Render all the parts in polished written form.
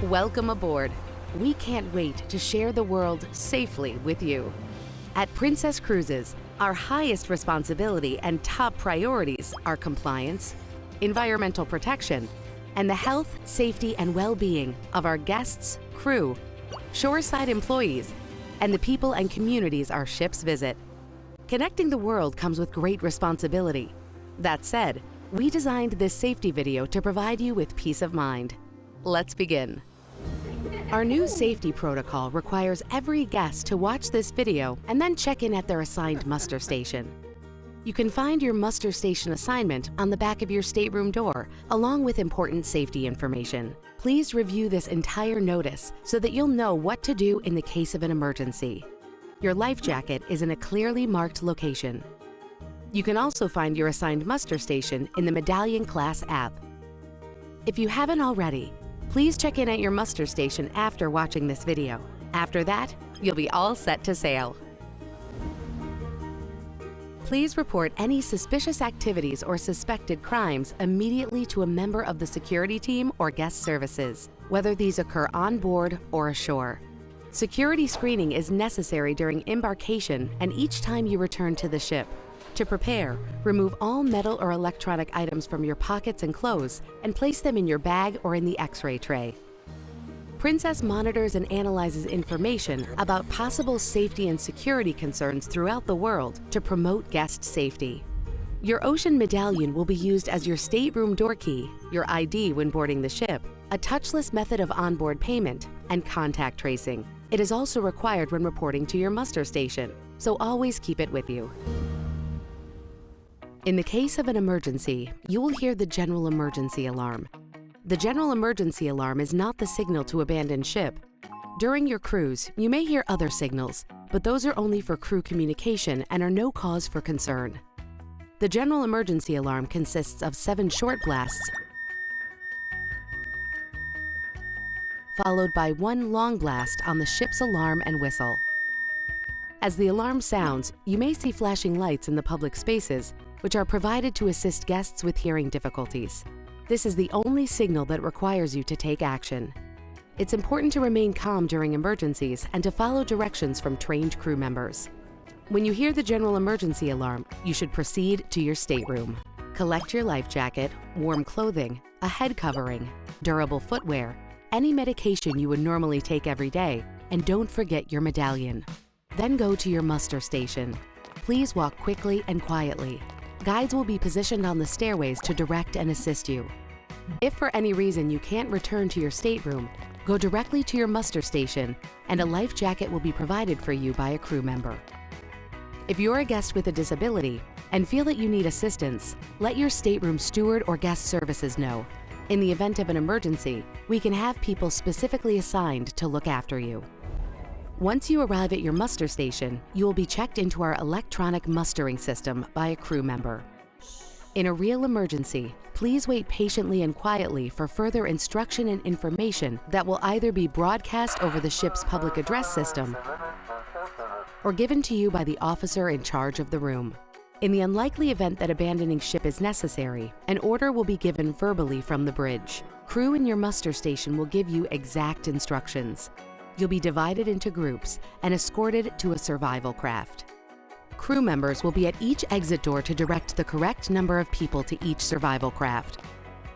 Welcome aboard. We can't wait to share the world safely with you. At Princess Cruises, our highest responsibility and top priorities are compliance, environmental protection, and the health, safety, and well-being of our guests, crew, shoreside employees, and the people and communities our ships visit. Connecting the world comes with great responsibility. That said, we designed this safety video to provide you with peace of mind. Let's begin. Our new safety protocol requires every guest to watch this video and then check in at their assigned muster station. You can find your muster station assignment on the back of your stateroom door, along with important safety information. Please review this entire notice so that you'll know what to do in the case of an emergency. Your life jacket is in a clearly marked location. You can also find your assigned muster station in the Medallion Class app. If you haven't already, please check in at your muster station after watching this video. After that, you'll be all set to sail. Please report any suspicious activities or suspected crimes immediately to a member of the security team or guest services, whether these occur on board or ashore. Security screening is necessary during embarkation and each time you return to the ship. To prepare, remove all metal or electronic items from your pockets and clothes and place them in your bag or in the X-ray tray. Princess monitors and analyzes information about possible safety and security concerns throughout the world to promote guest safety. Your ocean medallion will be used as your stateroom door key, your ID when boarding the ship, a touchless method of onboard payment, and contact tracing. It is also required when reporting to your muster station, so always keep it with you. In the case of an emergency, you will hear the general emergency alarm. The general emergency alarm is not the signal to abandon ship. During your cruise, you may hear other signals, but those are only for crew communication and are no cause for concern. The general emergency alarm consists of 7 short blasts, followed by 1 long blast on the ship's alarm and whistle. As the alarm sounds, you may see flashing lights in the public spaces, which are provided to assist guests with hearing difficulties. This is the only signal that requires you to take action. It's important to remain calm during emergencies and to follow directions from trained crew members. When you hear the general emergency alarm, you should proceed to your stateroom. Collect your life jacket, warm clothing, a head covering, durable footwear, any medication you would normally take every day, and don't forget your medallion. Then go to your muster station. Please walk quickly and quietly. Guides will be positioned on the stairways to direct and assist you. If for any reason you can't return to your stateroom, go directly to your muster station and a life jacket will be provided for you by a crew member. If you're a guest with a disability and feel that you need assistance, let your stateroom steward or guest services know. In the event of an emergency, we can have people specifically assigned to look after you. Once you arrive at your muster station, you will be checked into our electronic mustering system by a crew member. In a real emergency, please wait patiently and quietly for further instruction and information that will either be broadcast over the ship's public address system or given to you by the officer in charge of the room. In the unlikely event that abandoning ship is necessary, an order will be given verbally from the bridge. Crew in your muster station will give you exact instructions. You'll be divided into groups and escorted to a survival craft. Crew members will be at each exit door to direct the correct number of people to each survival craft.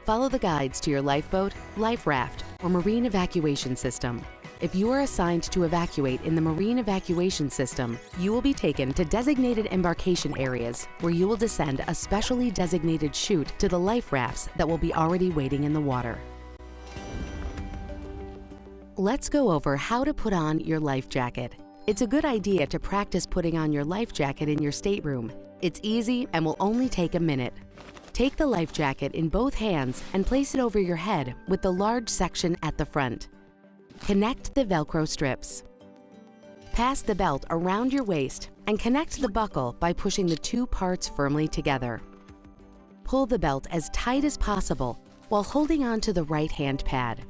Follow the guides to your lifeboat, life raft, or marine evacuation system. If you are assigned to evacuate in the marine evacuation system, you will be taken to designated embarkation areas where you will descend a specially designated chute to the life rafts that will be already waiting in the water. Let's go over how to put on your life jacket. It's a good idea to practice putting on your life jacket in your stateroom. It's easy and will only take a minute. Take the life jacket in both hands and place it over your head with the large section at the front. Connect the Velcro strips. Pass the belt around your waist and connect the buckle by pushing the 2 parts firmly together. Pull the belt as tight as possible while holding on to the right hand pad.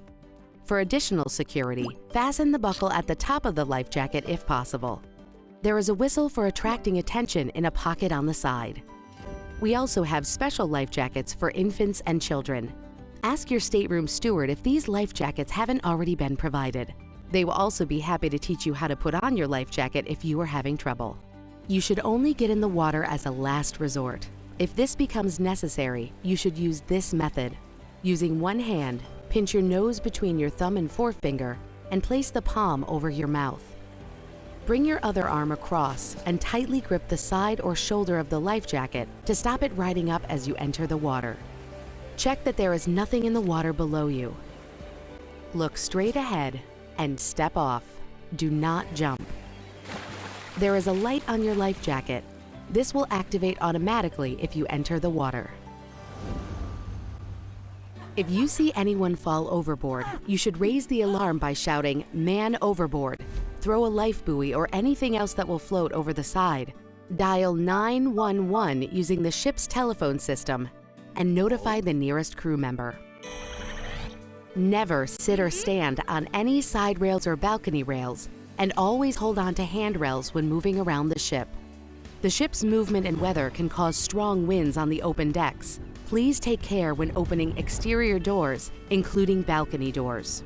For additional security, fasten the buckle at the top of the life jacket if possible. There is a whistle for attracting attention in a pocket on the side. We also have special life jackets for infants and children. Ask your stateroom steward if these life jackets haven't already been provided. They will also be happy to teach you how to put on your life jacket if you are having trouble. You should only get in the water as a last resort. If this becomes necessary, you should use this method. Using one hand, pinch your nose between your thumb and forefinger and place the palm over your mouth. Bring your other arm across and tightly grip the side or shoulder of the life jacket to stop it riding up as you enter the water. Check that there is nothing in the water below you. Look straight ahead and step off. Do not jump. There is a light on your life jacket. This will activate automatically if you enter the water. If you see anyone fall overboard, you should raise the alarm by shouting, "Man overboard!" Throw a life buoy or anything else that will float over the side. Dial 911 using the ship's telephone system and notify the nearest crew member. Never sit or stand on any side rails or balcony rails, and always hold on to handrails when moving around the ship. The ship's movement and weather can cause strong winds on the open decks. Please take care when opening exterior doors, including balcony doors.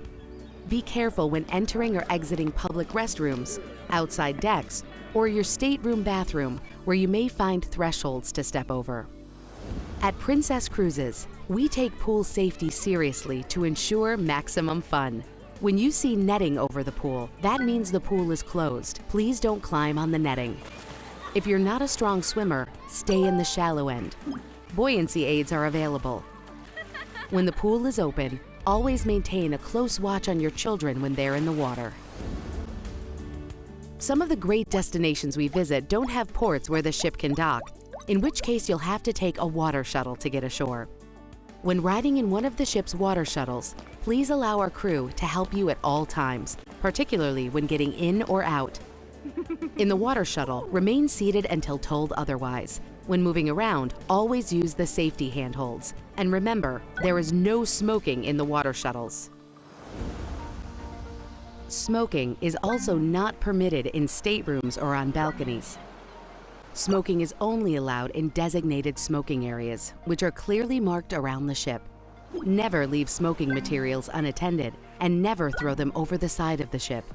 Be careful when entering or exiting public restrooms, outside decks, or your stateroom bathroom, where you may find thresholds to step over. At Princess Cruises, we take pool safety seriously to ensure maximum fun. When you see netting over the pool, that means the pool is closed. Please don't climb on the netting. If you're not a strong swimmer, stay in the shallow end. Buoyancy aids are available. When the pool is open, always maintain a close watch on your children when they're in the water. Some of the great destinations we visit don't have ports where the ship can dock, in which case you'll have to take a water shuttle to get ashore. When riding in one of the ship's water shuttles, please allow our crew to help you at all times, particularly when getting in or out. In the water shuttle, remain seated until told otherwise. When moving around, always use the safety handholds. And remember, there is no smoking in the water shuttles. Smoking is also not permitted in staterooms or on balconies. Smoking is only allowed in designated smoking areas, which are clearly marked around the ship. Never leave smoking materials unattended, and never throw them over the side of the ship.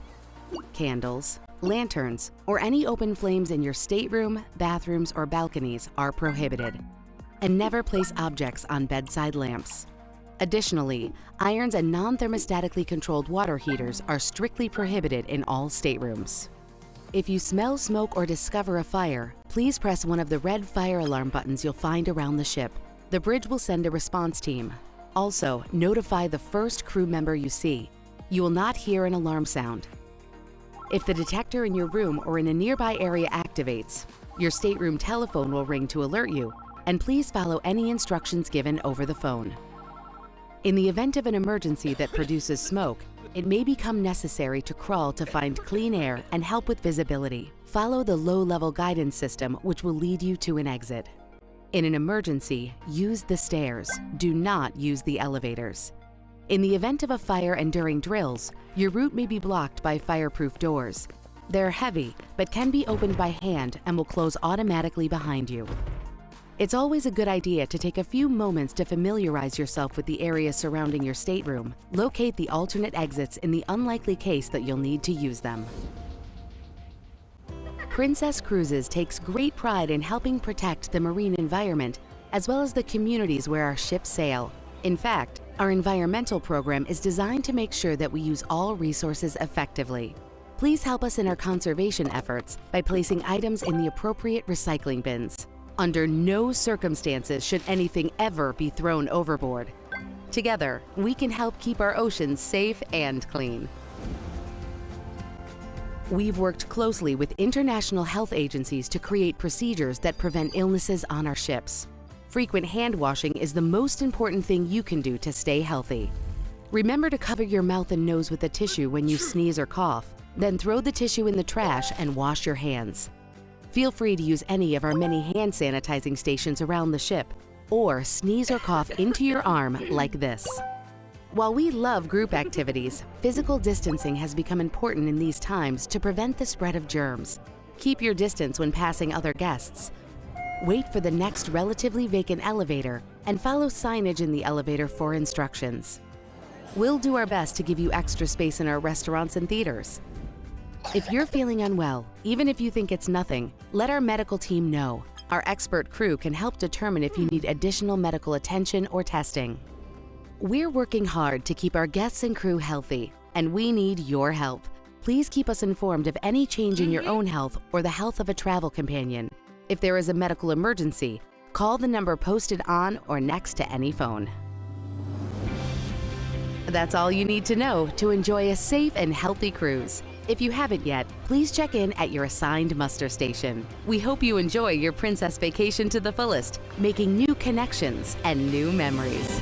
Candles, lanterns, or any open flames in your stateroom, bathrooms, or balconies are prohibited. And never place objects on bedside lamps. Additionally, irons and non-thermostatically controlled water heaters are strictly prohibited in all staterooms. If you smell smoke or discover a fire, please press one of the red fire alarm buttons you'll find around the ship. The bridge will send a response team. Also, notify the first crew member you see. You will not hear an alarm sound. If the detector in your room or in a nearby area activates, your stateroom telephone will ring to alert you, and please follow any instructions given over the phone. In the event of an emergency that produces smoke, it may become necessary to crawl to find clean air and help with visibility. Follow the low-level guidance system, which will lead you to an exit. In an emergency, use the stairs. Do not use the elevators. In the event of a fire and during drills, your route may be blocked by fireproof doors. They're heavy, but can be opened by hand and will close automatically behind you. It's always a good idea to take a few moments to familiarize yourself with the area surrounding your stateroom. Locate the alternate exits in the unlikely case that you'll need to use them. Princess Cruises takes great pride in helping protect the marine environment as well as the communities where our ships sail. In fact, our environmental program is designed to make sure that we use all resources effectively. Please help us in our conservation efforts by placing items in the appropriate recycling bins. Under no circumstances should anything ever be thrown overboard. Together, we can help keep our oceans safe and clean. We've worked closely with international health agencies to create procedures that prevent illnesses on our ships. Frequent hand washing is the most important thing you can do to stay healthy. Remember to cover your mouth and nose with a tissue when you sneeze or cough, then throw the tissue in the trash and wash your hands. Feel free to use any of our many hand sanitizing stations around the ship, or sneeze or cough into your arm like this. While we love group activities, physical distancing has become important in these times to prevent the spread of germs. Keep your distance when passing other guests. Wait for the next relatively vacant elevator and follow signage in the elevator for instructions. We'll do our best to give you extra space in our restaurants and theaters. If you're feeling unwell, even if you think it's nothing, let our medical team know. Our expert crew can help determine if you need additional medical attention or testing. We're working hard to keep our guests and crew healthy, and we need your help. Please keep us informed of any change in your own health or the health of a travel companion. If there is a medical emergency, call the number posted on or next to any phone. That's all you need to know to enjoy a safe and healthy cruise. If you haven't yet, please check in at your assigned muster station. We hope you enjoy your princess vacation to the fullest, making new connections and new memories.